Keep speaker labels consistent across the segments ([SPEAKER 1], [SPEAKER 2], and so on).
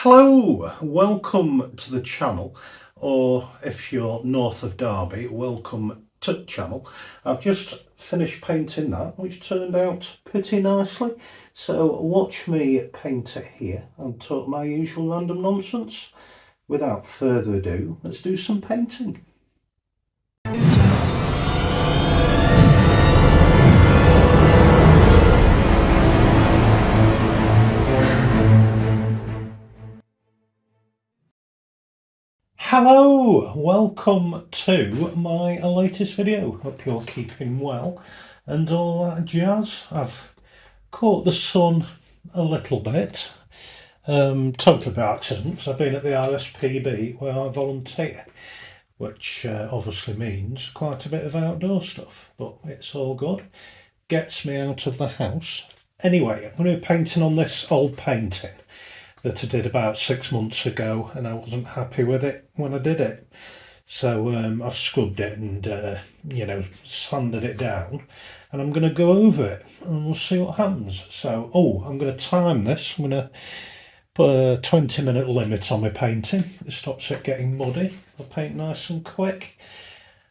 [SPEAKER 1] Hello, welcome to the channel, or if you're north of Derby, welcome to the channel. I've just finished painting that, which turned out pretty nicely. So watch me paint it here and talk my usual random nonsense. Without further ado, let's do some painting. Hello, welcome to my latest video. Hope you're keeping well and all that jazz. I've caught the sun a little bit, totally by accident. I've been at the RSPB where I volunteer, which obviously means quite a bit of outdoor stuff, but it's all good. Gets me out of the house. Anyway, I'm going to be painting on this old painting that I did about 6 months ago, and I wasn't happy with it when I did it. So I've scrubbed it and sanded it down, and I'm going to go over it and we'll see what happens. So I'm going to time this. I'm going to put a 20-minute limit on my painting. It stops it getting muddy. I'll paint nice and quick,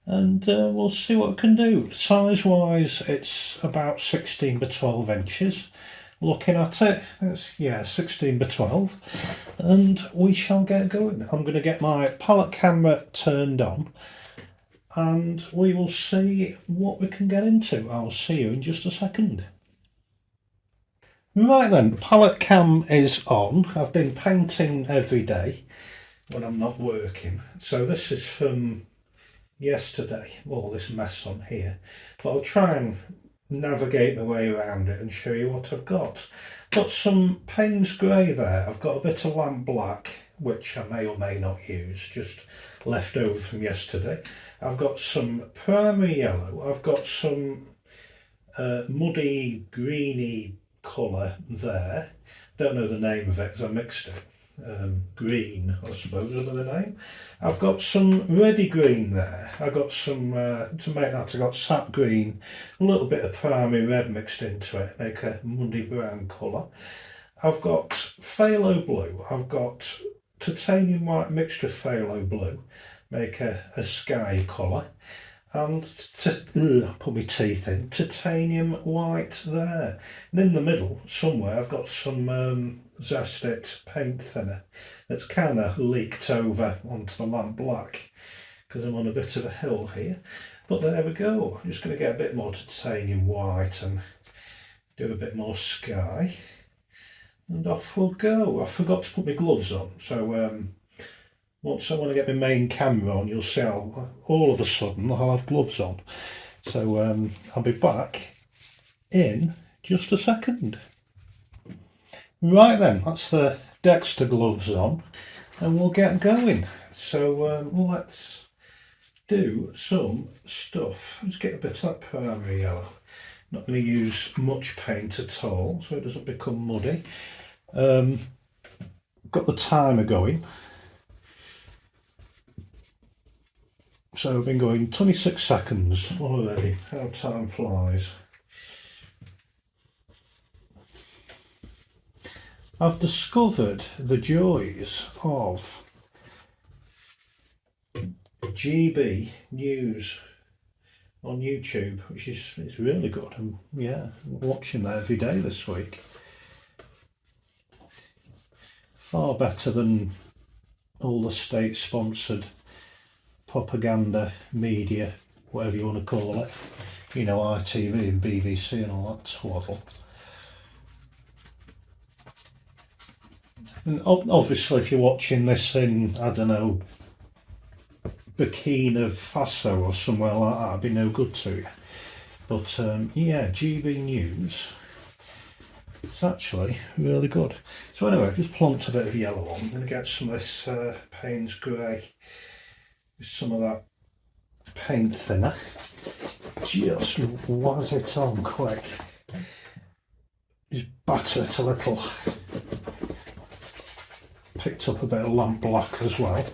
[SPEAKER 1] and we'll see what we can do. Size wise, it's about 16 by 12 inches. Looking at it, it's 16 by 12, and we shall get going. I'm going to get my palette camera turned on and we will see what we can get into. I'll see you in just a second. Right then, palette cam is on. I've been painting every day when I'm not working, so this is from yesterday, all this mess on here, but I'll try and navigate my way around it and show you what I've got. Got some Payne's grey there. I've got a bit of lamp black, which I may or may not use, just left over from yesterday. I've got some primary yellow. I've got some muddy greeny colour there. Don't know the name of it because I mixed it. Green, I suppose, is the name. I've got some reddy green there. I've got some, to make that, I've got sap green, a little bit of primary red mixed into it, make a muddy brown colour. I've got phthalo blue. I've got titanium white mixture of phthalo blue, make a sky colour. And put my teeth in, titanium white there. And in the middle, somewhere, I've got some Zest-It paint thinner that's kind of leaked over onto the lamp black because I'm on a bit of a hill here. But there we go. I'm just going to get a bit more titanium white and do a bit more sky. And off we'll go. I forgot to put my gloves on, so once I want to get my main camera on, you'll see all of a sudden I'll have gloves on. So I'll be back in just a second. Right then, that's the Dexter gloves on, and we'll get going. So let's do some stuff. Let's get a bit of that primary yellow. Not going to use much paint at all, so it doesn't become muddy. Got the timer going. So I've been going 26 seconds already. How time flies. I've discovered the joys of GB News on YouTube, which is it's really good. I'm watching that every day this week. Far better than all the state-sponsored propaganda media, whatever you want to call it, ITV and BBC and all that swaddle. And obviously if you're watching this in, I don't know, Burkina Faso or somewhere like that, it'd be no good to you. But GB News, it's actually really good. So anyway, I've just plonked a bit of yellow on. I'm going to get some of this Payne's grey, some of that paint thinner, just waz it on quick, just batter it a little. Picked up a bit of lamp black as well.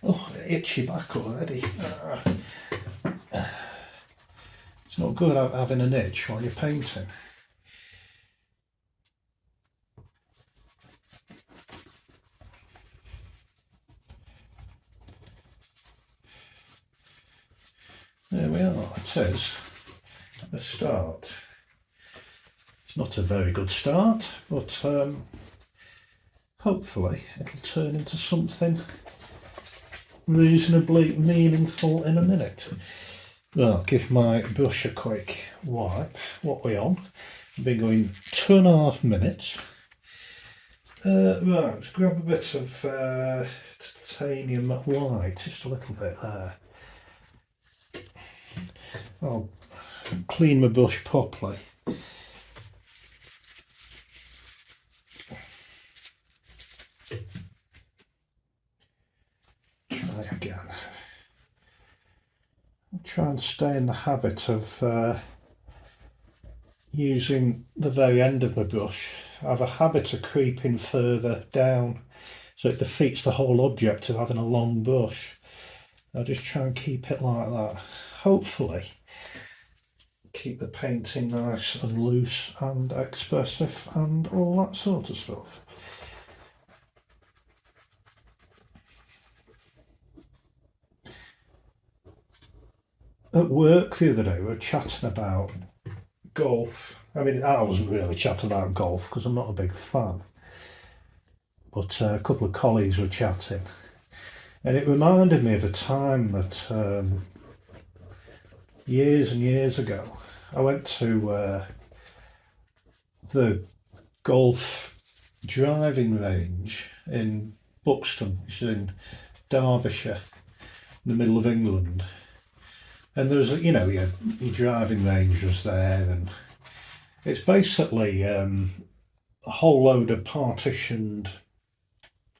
[SPEAKER 1] Oh, itchy back already. It's not good having an itch while you're painting. There we are, it is a start. It's not a very good start, but hopefully it'll turn into something reasonably meaningful in a minute. I'll give my brush a quick wipe. What are we on? I've been going 2.5 minutes. Right, let's grab a bit of titanium white, just a little bit there. I'll clean my brush properly. Try again. I'll try and stay in the habit of using the very end of my brush. I have a habit of creeping further down, so it defeats the whole object of having a long brush. I'll just try and keep it like that. Hopefully keep the painting nice and loose and expressive and all that sort of stuff. At work the other day we were chatting about golf. I mean, I wasn't really chatting about golf because I'm not a big fan, but a couple of colleagues were chatting, and it reminded me of a time that years and years ago I went to the golf driving range in Buxton, which is in Derbyshire, in the middle of England. And there was, your driving range was there, and it's basically a whole load of partitioned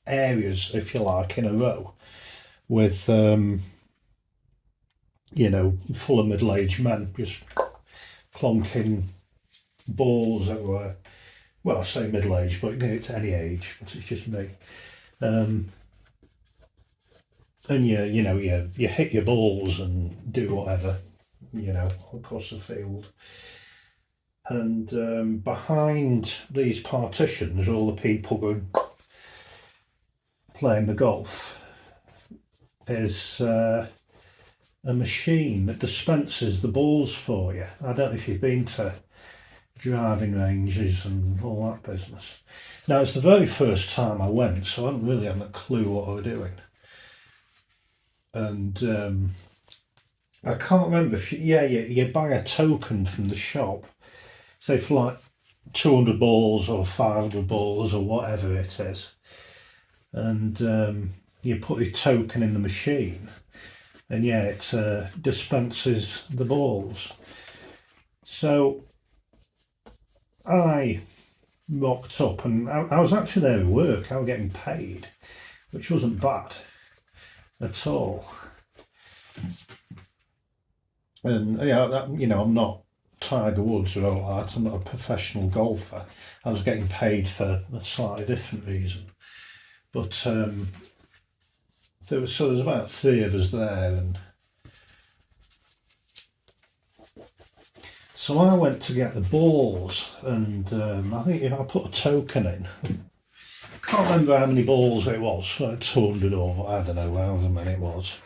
[SPEAKER 1] areas, if you like, in a row, with, full of middle-aged men just clonking balls everywhere. Well, I say middle-aged, but it's any age, but it's just me. And you hit your balls and do whatever, across the field. And behind these partitions are all the people going playing the golf. Is a machine that dispenses the balls for you. I don't know if you've been to driving ranges and all that business. Now, it's the very first time I went, so I didn't really have a clue what I was doing. And I can't remember if you buy a token from the shop, say for like 200 balls or 500 balls or whatever it is, and you put your token in the machine, and it dispenses the balls. So I rocked up, and I was actually there at work. I was getting paid, which wasn't bad at all. And I'm not Tiger Woods or all that. I'm not a professional golfer. I was getting paid for a slightly different reason. But there was about 3 of us there, and so I went to get the balls, and I think I put a token in. I can't remember how many balls it was, like 200 or I don't know however many it was.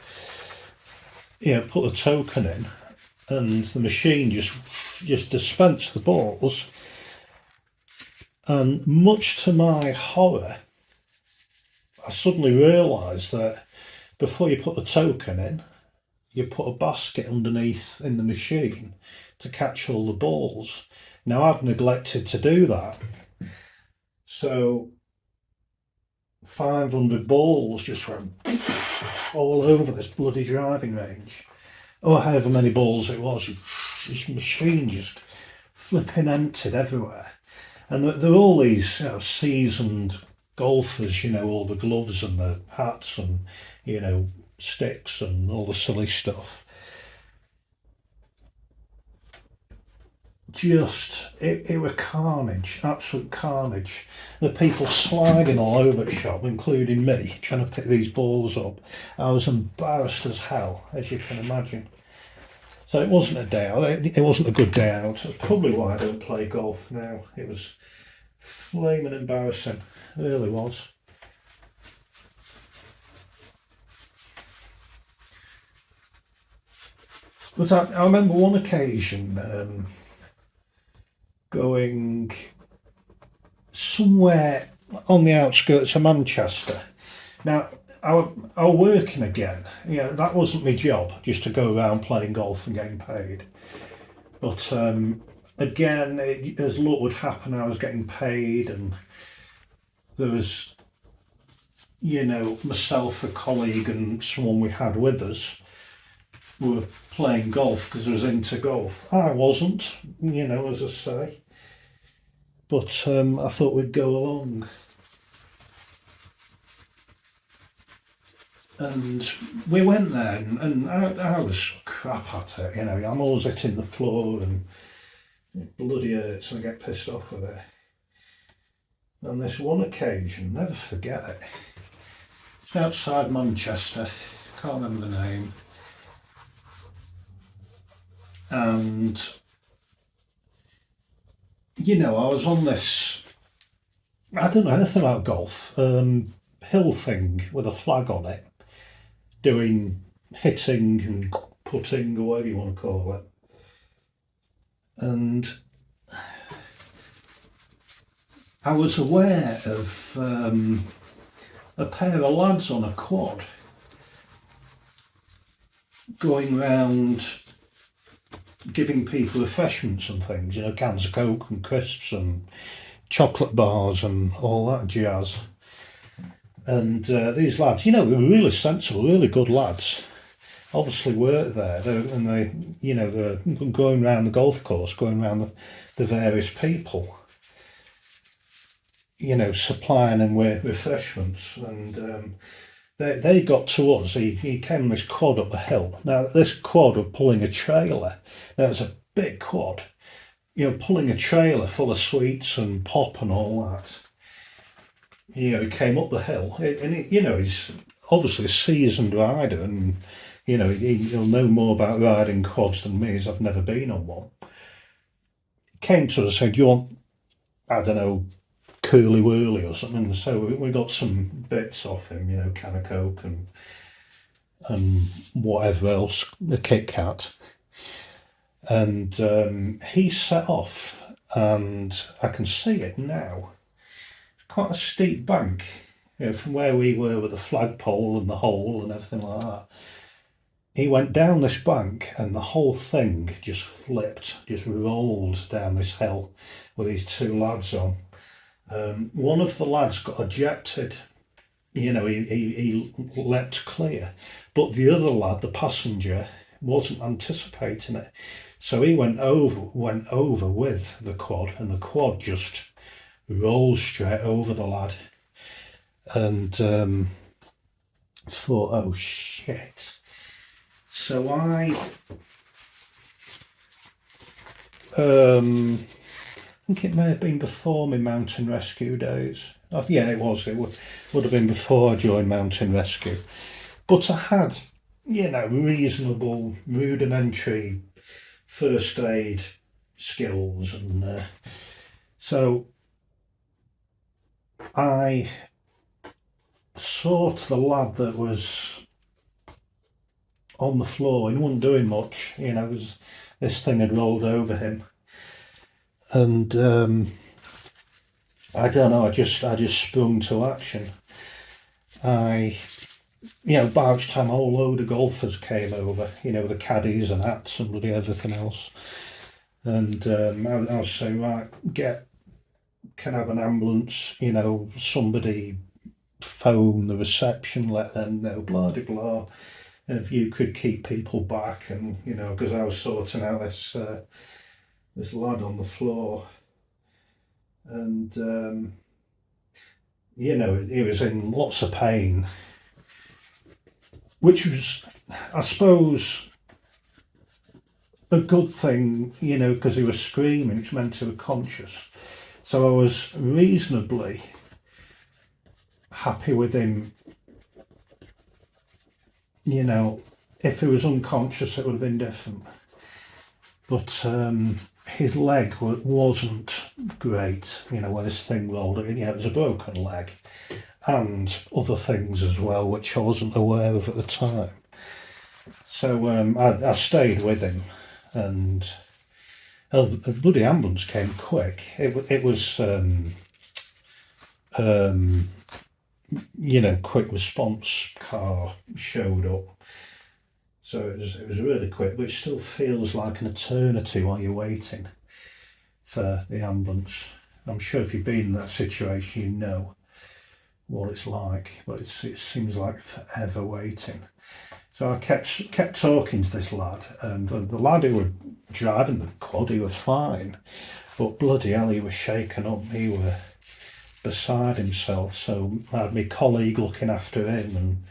[SPEAKER 1] Put a token in, and the machine just dispensed the balls. And much to my horror, I suddenly realised that before you put the token in, you put a basket underneath in the machine to catch all the balls. Now, I'd neglected to do that, so 500 balls just went all over this bloody driving range. Or however many balls it was, this machine just flipping emptied everywhere. And there were all these seasoned golfers, all the gloves and the hats and, sticks and all the silly stuff. It were carnage, absolute carnage. The people sliding all over the shop, including me, trying to pick these balls up. I was embarrassed as hell, as you can imagine. So it wasn't a day out. It wasn't a good day out. That's probably why I don't play golf now. It was flaming embarrassing. It really was. But I remember one occasion going somewhere on the outskirts of Manchester. Now, I was working again. Yeah, that wasn't my job, just to go around playing golf and getting paid. But again, as luck would happen, I was getting paid, and there was, myself, a colleague, and someone we had with us were playing golf because I was into golf. I wasn't, as I say. But I thought we'd go along. And we went there, and I was crap at it, I'm always hitting the floor and it bloody hurts and I get pissed off with it. On this one occasion, never forget it, it's outside Manchester, can't remember the name, and I was on this, I don't know anything about golf, hill thing with a flag on it, doing hitting and putting, or whatever you want to call it. And I was aware of a pair of lads on a quad going round giving people refreshments and things, cans of Coke and crisps and chocolate bars and all that jazz. And these lads, they were really sensible, really good lads. Obviously worked there, and they're going around the golf course, going around the various people, supplying them with refreshments. And they got to us. He came on this quad up the hill. Now, this quad was pulling a trailer. Now, it's a big quad, pulling a trailer full of sweets and pop and all that. He came up the hill, and he's obviously a seasoned rider, and he'll know more about riding quads than me, as I've never been on one. He came to us and said, "Do you want, I don't know, curly whirly or something?" So we got some bits off him, can of Coke and whatever else, the Kit Kat. And he set off, and I can see it now. Quite a steep bank, from where we were with the flagpole and the hole and everything like that. He went down this bank and the whole thing just flipped, just rolled down this hill with these two lads on. One of the lads got ejected, he leapt clear, but the other lad, the passenger, wasn't anticipating it. So he went over with the quad, and the quad just rolled straight over the lad. And thought, oh shit. So I think it may have been before my mountain rescue days. Oh, yeah, it was. It would have been before I joined mountain rescue. But I had, reasonable, rudimentary first aid skills, and so I saw to the lad that was on the floor. He wasn't doing much, this thing had rolled over him, and I don't know. I just sprung to action. By which time a whole load of golfers came over, with the caddies and hats and bloody everything else, and I was saying, right, can I have an ambulance? Somebody phone the reception, let them know, blah de blah. And if you could keep people back, and because I was sorting out this lad on the floor, and he was in lots of pain, which was, I suppose, a good thing, because he was screaming, which meant he was conscious. So I was reasonably happy with him. If he was unconscious, it would have been different. But his leg wasn't great, where this thing rolled. It was a broken leg, and other things as well, which I wasn't aware of at the time. So I stayed with him, and the bloody ambulance came quick. It was quick response car showed up. So it was really quick, but it still feels like an eternity while you're waiting for the ambulance. I'm sure if you've been in that situation, you know what it's like, but it seems like forever waiting. So I kept talking to this lad, and the lad who were driving the quad, he was fine, but bloody hell, he was shaken up. He were beside himself. So I had my colleague looking after him,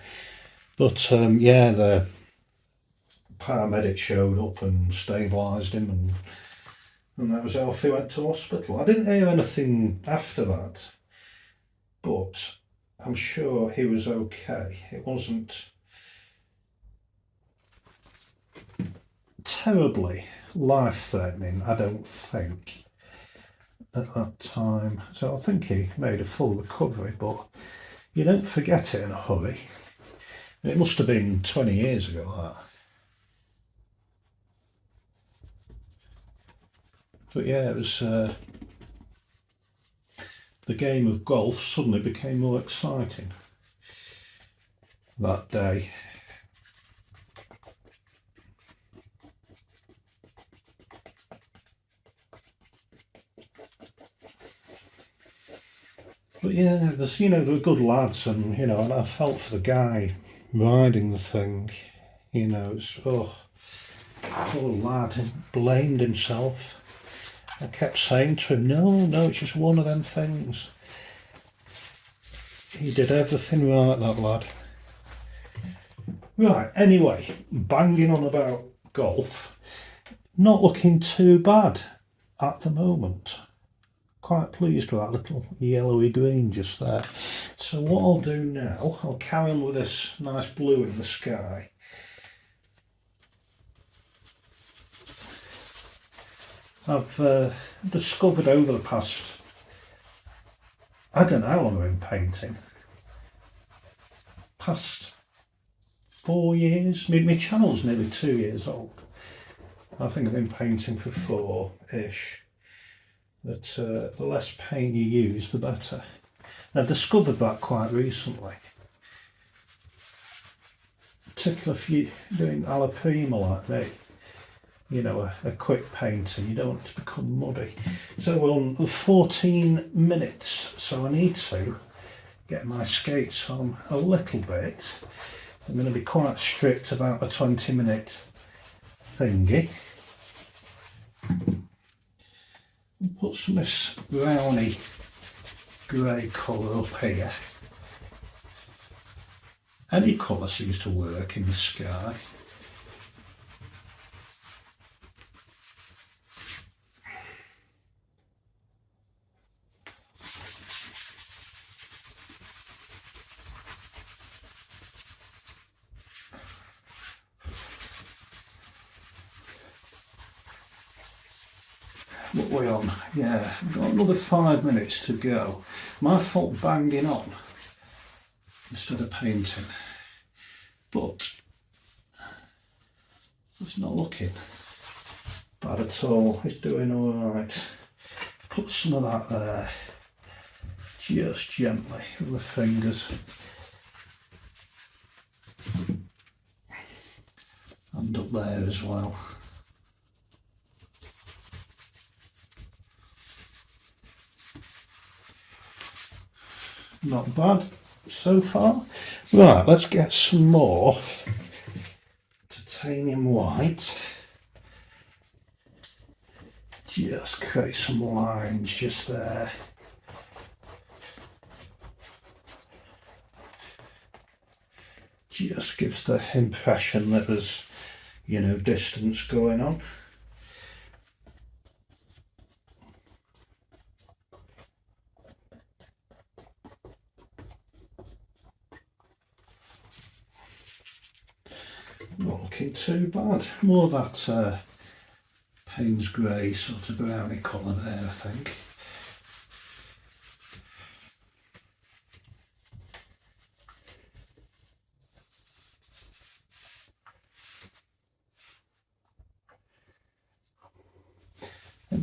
[SPEAKER 1] but the paramedic showed up and stabilised him, and that was how off he went to hospital. I didn't hear anything after that, but I'm sure he was okay. It wasn't terribly life-threatening, I don't think, at that time. So I think he made a full recovery, but you don't forget it in a hurry. It must have been 20 years ago, that. But yeah, it was the game of golf suddenly became more exciting that day. But yeah, there were good lads, and I felt for the guy riding the thing. It's poor lad, he blamed himself. I kept saying to him, no, it's just one of them things. He did everything right, that lad. Right, anyway, banging on about golf, not looking too bad at the moment. Quite pleased with that little yellowy green just there. So what I'll do now, I'll carry on with this nice blue in the sky. I've discovered over the past, I don't know how long I've been painting, past 4 years. My channel's nearly 2 years old. I think I've been painting for 4-ish. That the less paint you use, the better. I've discovered that quite recently. Particularly if you're doing alla prima like me, a quick painting, you don't want it to become muddy. So we're on 14 minutes, so I need to get my skates on a little bit. I'm going to be quite strict about a 20-minute thingy. Put some of this browny grey colour up here. Any colour seems to work in the sky. What are we on? Yeah, we've got another 5 minutes to go. My fault banging on instead of painting. But it's not looking bad at all. It's doing alright. Put some of that there, just gently with the fingers. And up there as well. Not bad so far. Right, let's get some more titanium white. Just create some lines just there. Just gives the impression that there's, distance going on. Not looking too bad. More of that Payne's grey sort of browny colour there, I think.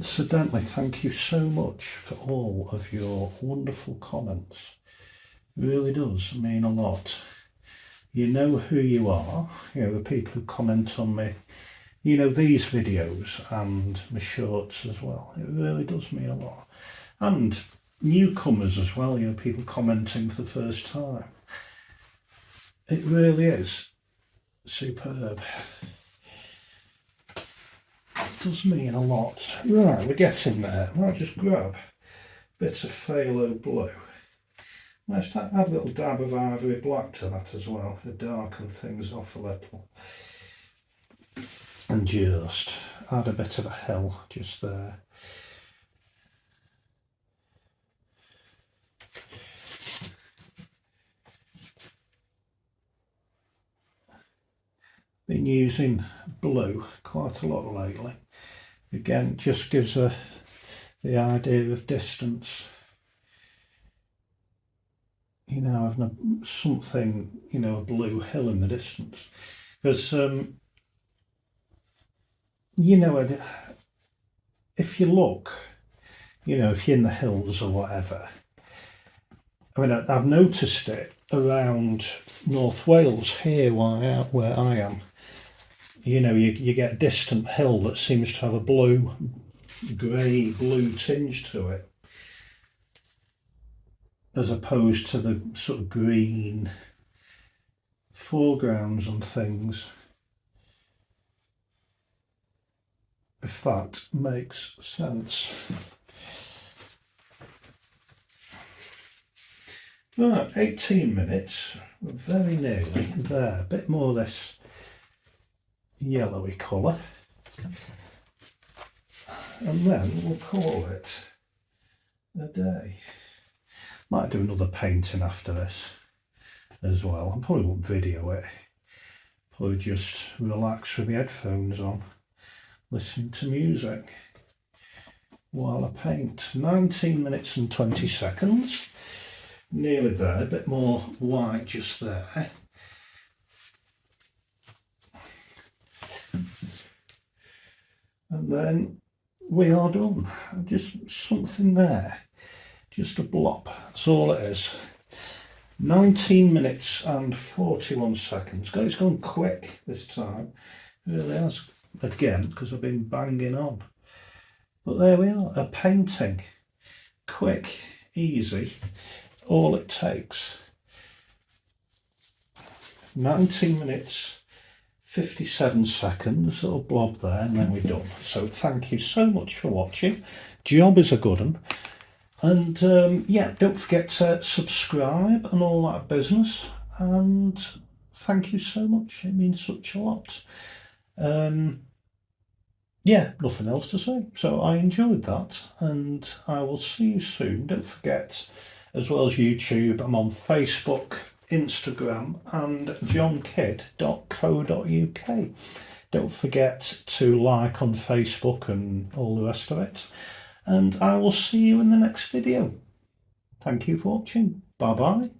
[SPEAKER 1] incidentally, thank you so much for all of your wonderful comments. It really does mean a lot. You know who you are, you know, the people who comment on me, you know, these videos and my shorts as well. It really does mean a lot. And newcomers as well, you know, people commenting for the first time. It really is superb. It does mean a lot. Right, we're getting there. I'll just grab a bit of phthalo blue. Let's add a little dab of ivory black to that as well, to darken things off a little. And just add a bit of a hill just there. Been using blue quite a lot lately. Again, just gives the idea of distance. You know, having something, you know, a blue hill in the distance. Because, you know, if you look, you know, if you're in the hills or whatever, I mean, I've noticed it around North Wales here where I am. You know, you get a distant hill that seems to have a grey blue tinge to it, as opposed to the sort of green foregrounds and things, if that makes sense. Right, 18 minutes, very nearly there. A bit more of this yellowy colour, and then we'll call it a day. Might do another painting after this as well. I probably won't video it, probably just relax with the headphones on, listening to music while I paint. 19 minutes and 20 seconds, nearly there. A bit more white just there. And then we are done. Just something there, just a blob, that's all it is. 19 minutes and 41 seconds. It's gone quick this time, it really has, again, because I've been banging on. But there we are, a painting. Quick, easy, all it takes. 19 minutes 57 seconds, little blob there, and then we're done. So thank you so much for watching. Job is a good one. And yeah, don't forget to subscribe and all that business. And thank you so much. It means such a lot. Yeah, nothing else to say. So I enjoyed that, and I will see you soon. Don't forget, as well as YouTube, I'm on Facebook, Instagram and jonkidd.co.uk. Don't forget to like on Facebook and all the rest of it. And I will see you in the next video. Thank you for watching. Bye bye.